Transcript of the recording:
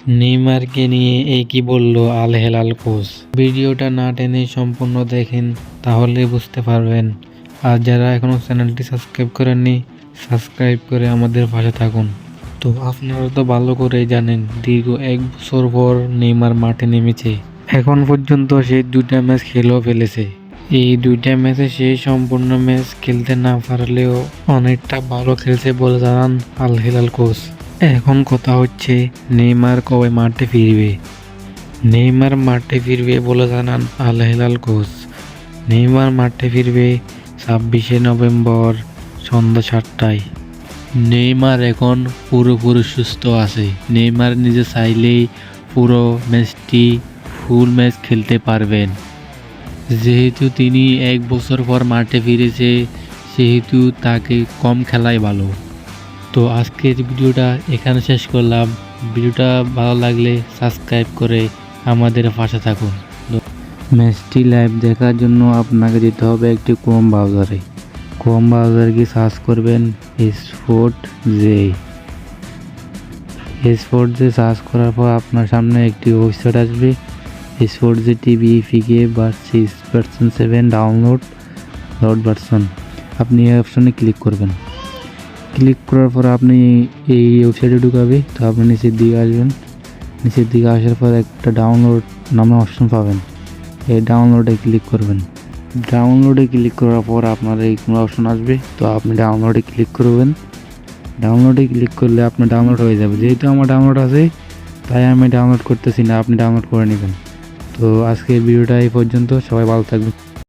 নেইমারকে নিয়ে কি বলল আল হেলাল কোচ। ভিডিওটা না টেনে সম্পূর্ণ দেখেন, তাহলে বুঝতে পারবেন। আর যারা এখনো চ্যানেলটি সাবস্ক্রাইব করেননি, সাবস্ক্রাইব করে আমাদের পাশে থাকুন। তো আপনারা তো ভালো করেই জানেন, দীর্ঘ 1 বছর পর নেইমার মাঠে নেমেছে। এখন পর্যন্ত সে 2টা ম্যাচ খেলেও ফেলেছে। এই 2টা ম্যাচে সে সম্পূর্ণ ম্যাচ খেলতে না পারলেও অনেকটা ভালো খেলছে বলে জানান আল হেলাল কোচ। এখন কথা হচ্ছে, নেইমার কবে মাঠে ফিরবে। নেইমার মাঠে ফিরবে বলে জানান আল হেলাল কোচ। নেইমার মাঠে ফিরবে 26শে নভেম্বর সন্ধ্যা 7টায়। নেইমার এখন পুরোপুরি সুস্থ আছে। নেইমার নিজে চাইলেই পুরো ম্যাচটি ফুল ম্যাচ খেলতে পারবেন। যেহেতু তিনি 1 বছর পর মাঠে ফিরেছে, সেহেতু তাকে কম খেলাই ভালো। তো আজকের ভিডিওটা এখানে শেষ করলাম। ভিডিওটা ভালো লাগলে সাবস্ক্রাইব করে আমাদের পাশে থাকুন। ম্যাচটি লাইভ দেখার জন্য আপনাকে যেতে হবে একটি ক্রোম ব্রাউজারে। ক্রোম ব্রাউজারে গিয়ে সার্চ করবেন sport J. Sport J search করার পর আপনার সামনে একটি ওয়েবসাইট আসবে, স্পোর্ট জে টিভি ফিকে ভার্সন 7 ডাউনলোড ভার্সন। আপনি এই অপশনে ক্লিক করবেন। ক্লিক করার পর আপনি এই ওয়েবসাইটে ঢুকাবে। তো আপনি নিচের দিকে আসবেন। নিচের দিকে আসার পর একটা ডাউনলোড নামে অপশন পাবেন। এই ডাউনলোডে ক্লিক করবেন। ডাউনলোডে ক্লিক করার পর আপনার এই কোনো অপশন আসবে। তো আপনি ডাউনলোডে ক্লিক করবেন। ডাউনলোডে ক্লিক করলে আপনার ডাউনলোড হয়ে যাবে। যেহেতু আমার ডাউনলোড আছে, তাই আমি ডাউনলোড করতেছি না, আপনি ডাউনলোড করে নেবেন। তো আজকের ভিডিওটা এই পর্যন্ত। সবাই ভালো থাকবেন।